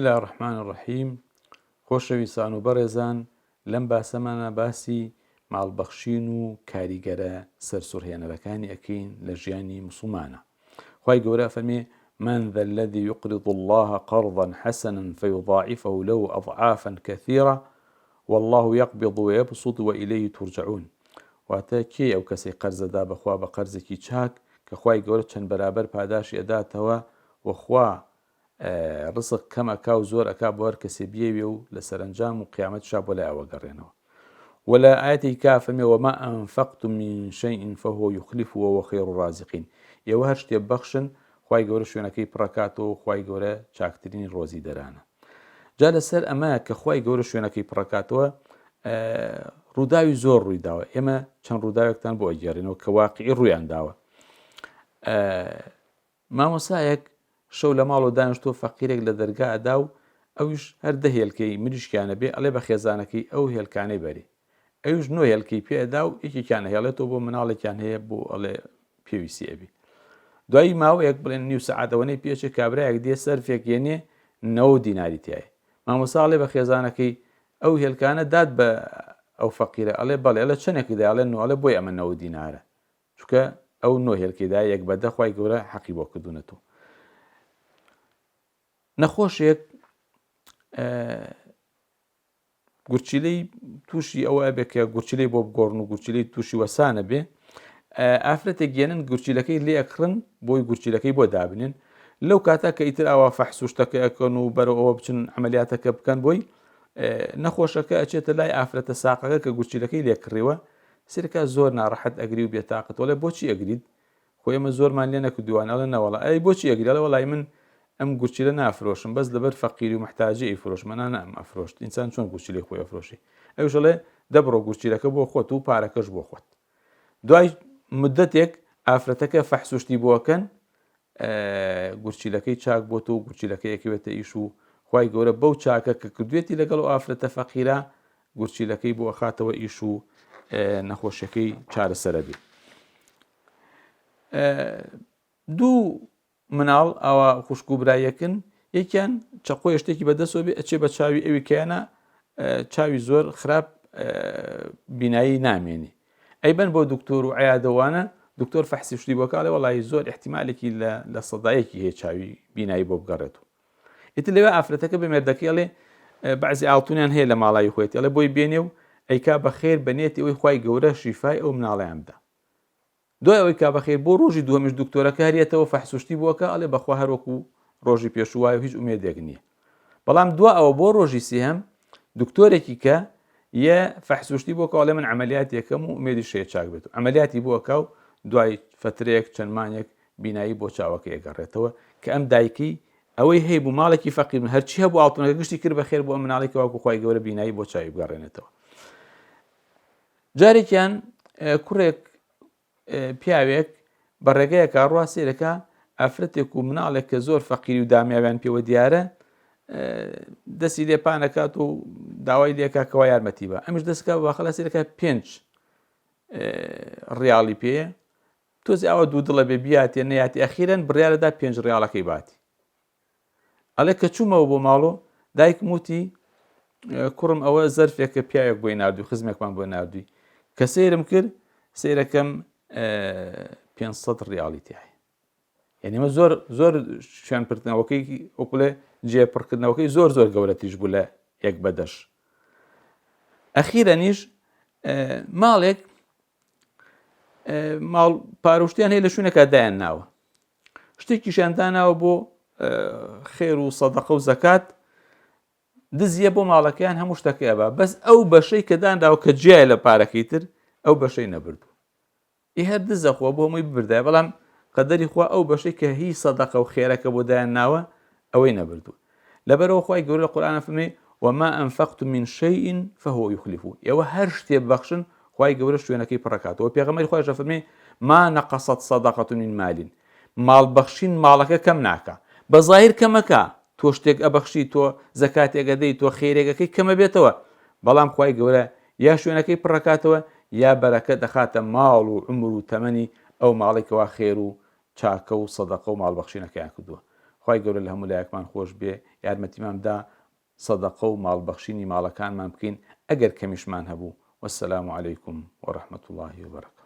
الله الرحمن الرحیم. خۆشەویستان و بەڕێزان، لەم باسەمانە باسی ماڵبەخشین و کاریگەرە سەرسوڕهێنەرەکانی ئەکەین لە ژیانی موسڵمانە. خوای گەورە فەرمێ: من ذا الذي يقرض الله قرضا حسنا فيضاعفه له أضعافا كثيرة والله يقبض ويبسط وإليه ترجعون. واتە کێ ئەو کەسەی قەرزەدا بەخوا بە قەرزێکی چاک کە خوای گەورە چەند بەرابەر پاداشی ئەداتەوە وخوا ڕزق کەم ئەکا و زۆر ئەکا بۆ هەر کەسێ بێوێ و لە سەرنجام و قیامەت شا بۆ لای ئەوە گەڕێنەوە. ولا ئاەتی کا فەرمێ: وما أنفقتم من شيء فهو يخلفه وهو خير الرازقين. ئێوە هەر شتێ بەخشن، خوای گەورە شوێنەکەی پڕەکاتەوە و خوای گەورە چاکترین ڕۆزی دەرانە. جا لەسەر ئەمە کە خوای گەورە شوێنەکەی پڕەکاتەوە ڕووداوی زۆر ڕووی داوە. ئێمە چەند ڕووداوێکتان بۆ ئەگێڕینەوە کە واقعی ڕوویان داوە. مامۆسایەک شەو لە ماڵ و دانیشتۆ فەقیرێک لە دەرگا ئەدا و ئەویش هەر دە هێلکەی مریشکیانە بێ، ئەڵێ بە خێزانەکەی ئەو هێلکانەی بەری، ئەویش نۆ هێلکەی پێ ئەدا و یەکێکیان هێڵێتەوە بۆ مناڵێکیان هەیە بۆ ئەڵێ پێویستی ئەبی. دوایی ماوەیەک بڵێن نیو سەعاتەوەنەی پێچێ کابرایەک دێ سەرفێک یێنێ 90 دیناری تایە. مامۆسا ئەڵێ بە خێزانەکەی ئەو هێلکانە داد بە ئەو فەقیرە، ئەڵێ بەڵێ، ئەڵێ چەندێکی دا؟ ئەڵێ ئەڵێ بۆی ئەمە 90 دینارە، چونکە ئەو نۆ هێلکەیدا یەک بەدە خوای گەورە حەقی بۆ کردوونەتەوە. نەخۆشێک گورچیلەی تووشی ئەوە بێ کە گورچیلەی بۆ بگۆڕن و گورچیلەی تووشی وەسانە بێ، ئافرەتێک گێنن گورچیلەکەی لێ ئەکڕن بۆی گورچیلەکەی بۆ دابنێن. لەو کاتا کە ئیتر ئاوا فەحسوشتەکە ئەکەن و بەرەو ئەوە بچن عملیاتەکە بکەن بۆی، نەخۆشەکە ئەچێتە لای ئافرەتە ساقەکە کە گورچیلەکەی لێ کڕیوە، سیرکە زۆر ناڕەحەت ئەگری و بێتاقەت. وەڵێ بۆچی ئەگریت؟ خۆی ئێمە زۆرمان لێ نەکردووانە. ئەڵێ نەوەڵە. ئەی بۆچی ئەگری؟ ئەڵێ وەڵای من ئەم گورچیلە نافرۆشم، بەس لەبەر فەقیری و محتاجی ئەیفرۆشمەنە ئەم ئەفرۆشت. ئینسان چۆن گورچیلەی خۆی ئەفرۆشی؟ ئەویش ئەڵێ دەبڕۆ گورچیلەکە بۆ خۆت و پارەکەش بۆ خۆت. دوای مدەتێک ئافرەتەکە فەحسوشتی بۆکەن، گورچیلەکەی چاک بۆتە و گورچیلەکەی یەکەوێتە ئیش و خوای گەورە بەو چاکە کە کردوێتی لەگەڵ و ئافرەتە فەقیرە گورچیلەکەی بۆ ئەخاتەوە ئیش و نەخۆشیەکەی چارەسەرە بێ. دوو مناڵ ئەوە خوشک و برایەکن، یەکیان چەقۆی شتێکی بەدەستەوە بێ ئەچێ بە چاوی ئەوی کەیانە چاوی زۆر خراپ بینایی نامێنی. ئەیبەن بۆ دکتۆر و عەیادەوانە، دکتۆر فەحسی شتی بۆ کاڵێ وەڵی زۆر احتیمالێکی لە سەدایەکی هەیە چاوی بینایی بۆ بگەڕێتەوە. ئیتر لەوێ ئافرەتەکە بە مێردەکەی ئەڵێ بەعزی ئاڵتونیان هەیە لە ماڵای خۆیەتی، ئەڵێ بۆی بێنێ و ئەیکا بەخێر بەنێتی ئەوەی خوای گەورە شیفای ئەو مناڵیان بدە. دوای ئەوەی کا بەخێر بۆ ڕۆژی دووەمیش دکتۆرەکە هەرێتەوە فەحسوشتی بووەکە، ئەڵێ بەخوا هەروەکو ڕۆژی پێشوای و هیچ ئومێدێک نییە. بەڵام دوا ئەوە بۆ ڕۆژی سێهەم دکتۆرێکی کە یە فەحسوشتی بۆکە، ئەڵێ من عەمەلیاتی یەکەم و ئومێدی شەیە چاک بێت و عەمەلیاتی بووەکە و دوای فترەیەک چەند مانگێک بینایی بۆ چاوەکە ئەگەڕێتەوە کە ئەم دایکی ئەوەی هەیە بوو ماڵێکی فەقیر هەرچی هەبوو ئاڵتونەکە گشتی کرد بەخێر بۆ ئەم مناڵێکی واکو خوای گەورە بینایی بۆ چاوی بگەڕێنێتەوە. جارێکیان کوڕێک پیاوێک بە ڕێگەیەکە ڕوا سێرەکە ئافرەتێک و مناڵێک کە زۆر فەقیری و دامیاویان پێوە دیارە دەستی لێپانەکات و داوای لێکا کەوا یارمەتی بە ئەمیش دەستکە بەخەلا سێرەکە 5 ڕیاڵی پێیە، تۆزی ئەوە دوو دڵە بێ بیاتێ نەیاتی، ئەخیرەن بڕیارەدا 5 ڕیاڵەکەی باتی. ئەڵێ کە چوومەوە بۆ ماڵۆ دایکم وتی کوڕم ئەوە زەرفێکە پیاوێک بۆی نردووی، خزمێکمان بۆ نردووی، کە سەیرم کرد سەیرەکەم 500 ڕیاڵی تایە. یعنی ئەمە زۆر شوێن پرتنەوەکەی وەکوڵێ جێپڕکردنەوەکەی زۆر گەورەتیش بوو لە یەک بەدەش. ئەخیرەنیش ماڵێک ماڵ پارۆشتیان هەیە لە شوێنێکە دایان ناوە، شتێکیشیان داناوە بۆ خێر و سەدەقە و زەکات، دزیە بۆ ماڵەکەیان هەموو شتەکەی ئەبا، بەس ئەو بەشەی کە دانراوە کە جیایە لە پارەکەی تر ئەو بەشەی نەبردوو. ئی هەر دزەخۆ بۆ هەمووی ببردایە، بەڵام قەدەری خوا ئەو بەشەی کە هی سەدەقە و خێرەکە بۆ دایان ناوە ئەوەی نەبردوو. لەبەرەوە خوای گەورە لە قورئانە فەرمێ: وما أنفقتم من شيء فهو يخلفه. ئێوە هەر شتێ ببەخشن خوای گەورە شوێنەکەی پڕەکاتەوە. پێغەمبەری خوایش فەرمێ: ما نقصت صدقة من مال. ماڵ بەخشین ماڵەکە کەم ناکە، بە زاهیر کەمەکە، تۆ شتێک ئەبەخشی، تۆ زەکاتێک ئەدەی، تۆ خێرێکەکەی کەمە بێتەوە، بەڵام خوای گەورە یا شوێنەکەی پڕەکاتەوە یا بەرەکە دەخاتە ماڵ و عمر و تەمەنی ئەو ماڵێکەوە خێر و چاکە و سەدەقە و ماڵبەخشینەکەیان کردووە. خی گەورە لە هەموو لایەکمان خۆش بێ، یارمەتیماندا سەدەقە و ماڵبەخشینی ماڵەکانمان بکەین ئەگەر کەمیشمان هەبوو. وەسەلام عەلەیکوم وەڕەحمەتوڵڵاهی وبەرەکاتوه.